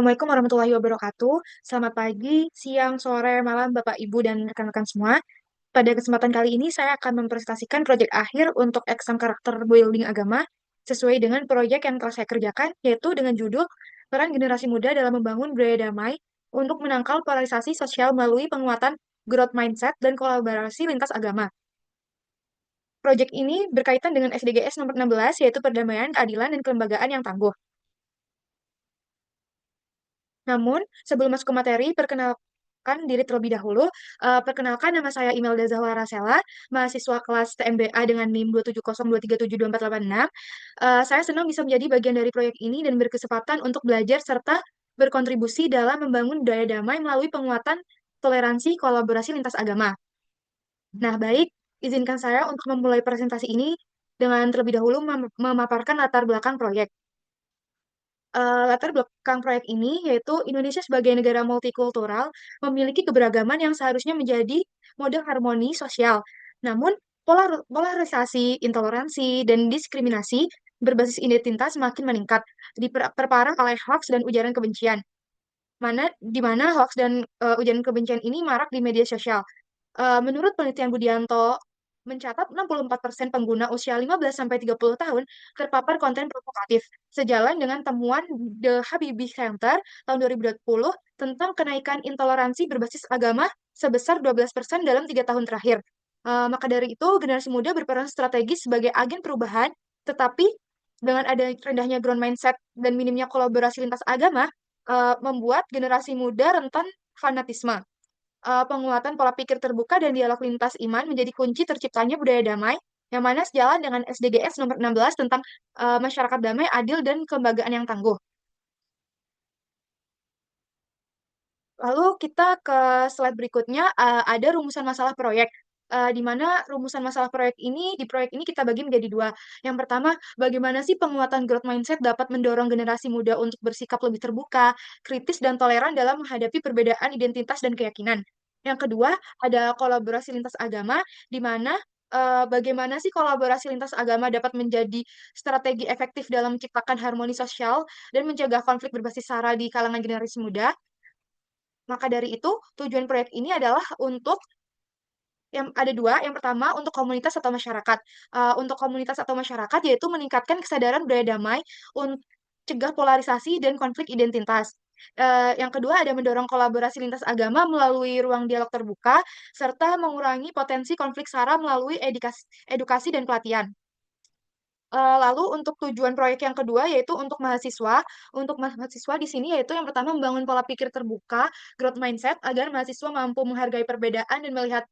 Assalamualaikum warahmatullahi wabarakatuh. Selamat pagi, siang, sore, malam, Bapak, Ibu, dan rekan-rekan semua. Pada kesempatan kali ini, saya akan mempresentasikan proyek akhir untuk exam karakter building agama sesuai dengan proyek yang telah saya kerjakan, yaitu dengan judul Peran Generasi Muda dalam Membangun Budaya Damai untuk Menangkal Polarisasi Sosial Melalui Penguatan Growth Mindset dan Kolaborasi Lintas Agama. Proyek ini berkaitan dengan SDGs nomor 16, yaitu perdamaian, keadilan, dan kelembagaan yang tangguh. Namun, sebelum masuk ke materi, perkenalkan diri terlebih dahulu. Perkenalkan, nama saya Imelda Zahra Rasela, mahasiswa kelas TMBA dengan NIM 27023772486. Saya senang bisa menjadi bagian dari proyek ini dan berkesempatan untuk belajar serta berkontribusi dalam membangun budaya damai melalui penguatan toleransi kolaborasi lintas agama. Nah, baik, izinkan saya untuk memulai presentasi ini dengan terlebih dahulu memaparkan latar belakang proyek. Latar belakang proyek ini yaitu Indonesia sebagai negara multikultural memiliki keberagaman yang seharusnya menjadi model harmoni sosial. Namun, polarisasi, intoleransi, dan diskriminasi berbasis identitas semakin meningkat, diperparah oleh hoax dan ujaran kebencian. Di mana hoax dan ujaran kebencian ini marak di media sosial. Menurut penelitian Budianto, mencatat 64% pengguna usia 15-30 tahun terpapar konten provokatif, sejalan dengan temuan The Habibie Center tahun 2020 tentang kenaikan intoleransi berbasis agama sebesar 12% dalam 3 tahun terakhir. Maka dari itu, generasi muda berperan strategis sebagai agen perubahan, tetapi dengan ada rendahnya ground mindset dan minimnya kolaborasi lintas agama, membuat generasi muda rentan fanatisme. Penguatan pola pikir terbuka dan dialog lintas iman menjadi kunci terciptanya budaya damai, yang mana sejalan dengan SDGs nomor 16 tentang masyarakat damai, adil, dan kelembagaan yang tangguh. Lalu kita ke slide berikutnya, ada rumusan masalah proyek. Di mana rumusan masalah proyek ini, di proyek ini kita bagi menjadi dua. Yang pertama, bagaimana sih penguatan growth mindset dapat mendorong generasi muda untuk bersikap lebih terbuka, kritis, dan toleran dalam menghadapi perbedaan identitas dan keyakinan. Yang kedua, ada kolaborasi lintas agama, di mana bagaimana sih kolaborasi lintas agama dapat menjadi strategi efektif dalam menciptakan harmoni sosial dan mencegah konflik berbasis SARA di kalangan generasi muda. Maka dari itu, tujuan proyek ini adalah untuk yang ada dua. Yang pertama, untuk komunitas atau masyarakat. Untuk komunitas atau masyarakat, yaitu meningkatkan kesadaran budaya damai untuk cegah polarisasi dan konflik identitas. Yang kedua, ada mendorong kolaborasi lintas agama melalui ruang dialog terbuka, serta mengurangi potensi konflik SARA melalui edukasi dan pelatihan. Lalu untuk tujuan proyek yang kedua yaitu untuk mahasiswa. Untuk mahasiswa di sini yaitu yang pertama membangun pola pikir terbuka, growth mindset agar mahasiswa mampu menghargai perbedaan dan melihat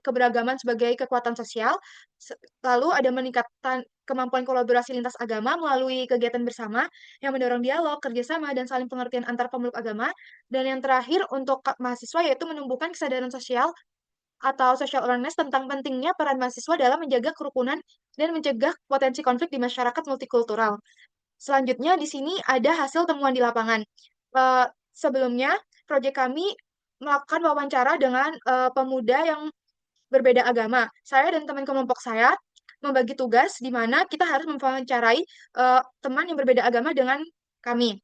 keberagaman sebagai kekuatan sosial. Lalu ada meningkatkan kemampuan kolaborasi lintas agama melalui kegiatan bersama yang mendorong dialog, kerjasama, dan saling pengertian antar pemeluk agama. Dan yang terakhir untuk mahasiswa yaitu menumbuhkan kesadaran sosial atau social awareness tentang pentingnya peran mahasiswa dalam menjaga kerukunan dan mencegah potensi konflik di masyarakat multikultural. Selanjutnya, di sini ada hasil temuan di lapangan. Sebelumnya, proyek kami melakukan wawancara dengan pemuda yang berbeda agama. Saya dan teman kelompok saya membagi tugas di mana kita harus mewawancarai teman yang berbeda agama dengan kami.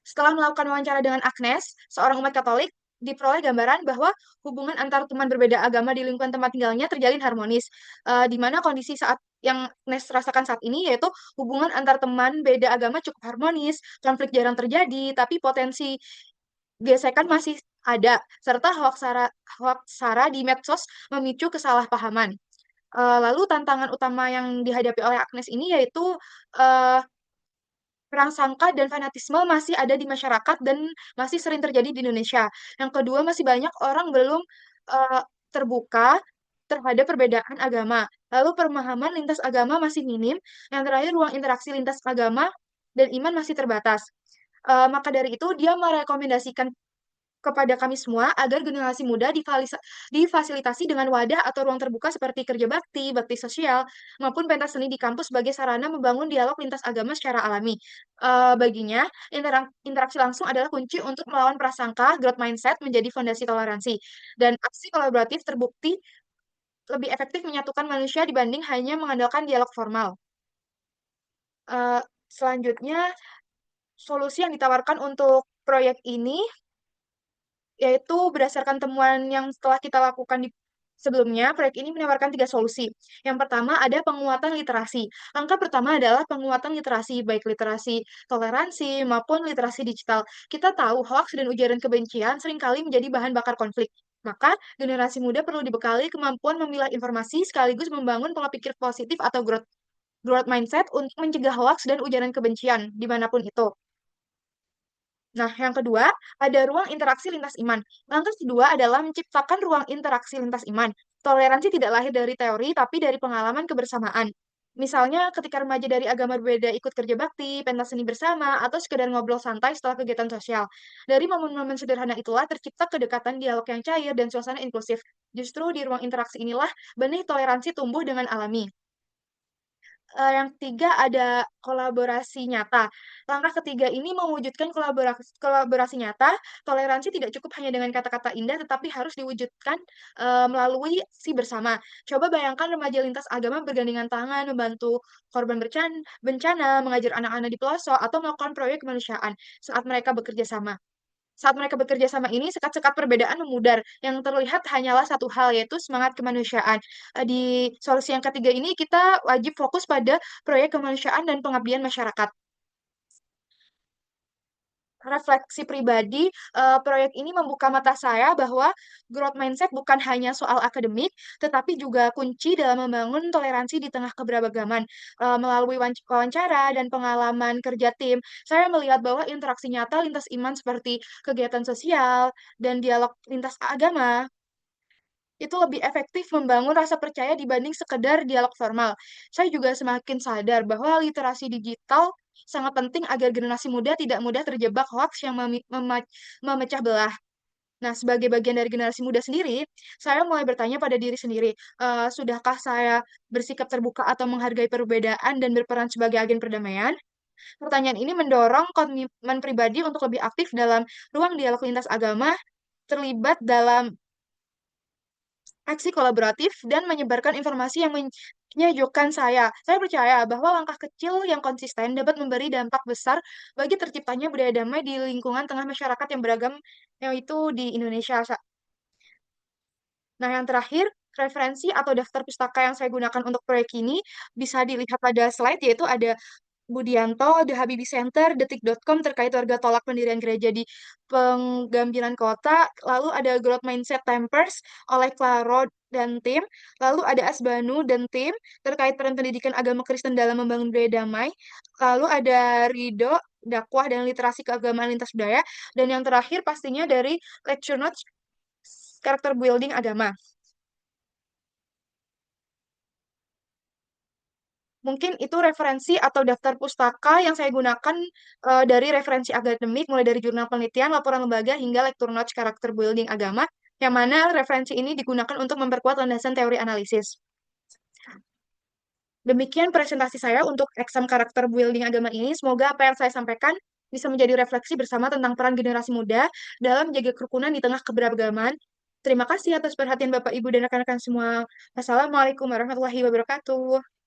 Setelah melakukan wawancara dengan Agnes, seorang umat Katolik, diperoleh gambaran bahwa hubungan antar teman berbeda agama di lingkungan tempat tinggalnya terjalin harmonis, di mana kondisi saat yang Agnes rasakan saat ini yaitu hubungan antar teman beda agama cukup harmonis, konflik jarang terjadi, tapi potensi gesekan masih ada, serta hoax sara di medsos memicu kesalahpahaman. Lalu tantangan utama yang dihadapi oleh Agnes ini yaitu uh, perang sangka dan fanatisme masih ada di masyarakat dan masih sering terjadi di Indonesia. Yang kedua, masih banyak orang belum eh, terbuka terhadap perbedaan agama. Lalu pemahaman lintas agama masih minim. Yang terakhir, ruang interaksi lintas agama dan iman masih terbatas. Maka dari itu, dia merekomendasikan kepada kami semua agar generasi muda difasilitasi dengan wadah atau ruang terbuka seperti kerja bakti, bakti sosial, maupun pentas seni di kampus sebagai sarana membangun dialog lintas agama secara alami. Baginya, interaksi langsung adalah kunci untuk melawan prasangka, growth mindset menjadi fondasi toleransi. Dan aksi kolaboratif terbukti lebih efektif menyatukan manusia dibanding hanya mengandalkan dialog formal. Selanjutnya, Solusi yang ditawarkan untuk proyek ini yaitu berdasarkan temuan yang setelah kita lakukan di sebelumnya, proyek ini menawarkan tiga solusi. Yang pertama ada penguatan literasi. Langkah pertama adalah penguatan literasi, baik literasi toleransi maupun literasi digital. Kita tahu hoaks dan ujaran kebencian seringkali menjadi bahan bakar konflik. Maka, generasi muda perlu dibekali kemampuan memilah informasi sekaligus membangun pola pikir positif atau growth mindset untuk mencegah hoaks dan ujaran kebencian dimanapun itu. Nah, yang kedua, ada ruang interaksi lintas iman. Langkah kedua adalah menciptakan ruang interaksi lintas iman. Toleransi tidak lahir dari teori, tapi dari pengalaman kebersamaan. Misalnya, ketika remaja dari agama berbeda ikut kerja bakti, pentas seni bersama, atau sekedar ngobrol santai setelah kegiatan sosial. Dari momen-momen sederhana itulah tercipta kedekatan dialog yang cair dan suasana inklusif. Justru di ruang interaksi inilah benih toleransi tumbuh dengan alami. Yang ketiga ada kolaborasi nyata. Langkah ketiga ini mewujudkan kolaborasi kolaborasi nyata, toleransi tidak cukup hanya dengan kata-kata indah, tetapi harus diwujudkan, melalui aksi bersama. Coba bayangkan remaja lintas agama bergandengan tangan, membantu korban bencana, mengajar anak-anak di pelosok, atau melakukan proyek kemanusiaan saat mereka bekerja sama ini, sekat-sekat perbedaan memudar. Yang terlihat hanyalah satu hal, yaitu semangat kemanusiaan. Di solusi yang ketiga ini, kita wajib fokus pada proyek kemanusiaan dan pengabdian masyarakat. Refleksi pribadi, proyek ini membuka mata saya bahwa growth mindset bukan hanya soal akademik, tetapi juga kunci dalam membangun toleransi di tengah keberagaman. Melalui wawancara dan pengalaman kerja tim, saya melihat bahwa interaksi nyata lintas iman seperti kegiatan sosial dan dialog lintas agama itu lebih efektif membangun rasa percaya dibanding sekedar dialog formal. Saya juga semakin sadar bahwa literasi digital sangat penting agar generasi muda tidak mudah terjebak hoaks yang memecah belah. Nah, sebagai bagian dari generasi muda sendiri, saya mulai bertanya pada diri sendiri, sudahkah saya bersikap terbuka atau menghargai perbedaan dan berperan sebagai agen perdamaian? Pertanyaan ini mendorong komitmen pribadi untuk lebih aktif dalam ruang dialog lintas agama, terlibat dalam aksi kolaboratif dan menyebarkan informasi yang menyejukkan saya. Saya percaya bahwa langkah kecil yang konsisten dapat memberi dampak besar bagi terciptanya budaya damai di lingkungan tengah masyarakat yang beragam, yaitu di Indonesia. Nah, yang terakhir, referensi atau daftar pustaka yang saya gunakan untuk proyek ini bisa dilihat pada slide, yaitu ada Budianto, The Habibie Center, Detik.com terkait warga tolak pendirian gereja di Penggambiran Kota, lalu ada Growth Mindset Tempers oleh Claro dan tim, lalu ada Asbanu dan tim terkait peran pendidikan agama Kristen dalam membangun budaya damai, lalu ada Rido, dakwah dan literasi keagamaan lintas budaya, dan yang terakhir pastinya dari Lecture Notes karakter building agama. Mungkin itu referensi atau daftar pustaka yang saya gunakan dari referensi akademik, mulai dari jurnal penelitian, laporan lembaga, hingga lecture notes karakter building agama, yang mana referensi ini digunakan untuk memperkuat landasan teori analisis. Demikian presentasi saya untuk exam karakter building agama ini. Semoga apa yang saya sampaikan bisa menjadi refleksi bersama tentang peran generasi muda dalam menjaga kerukunan di tengah keberagaman. Terima kasih atas perhatian Bapak, Ibu, dan rekan-rekan semua. Wassalamualaikum warahmatullahi wabarakatuh.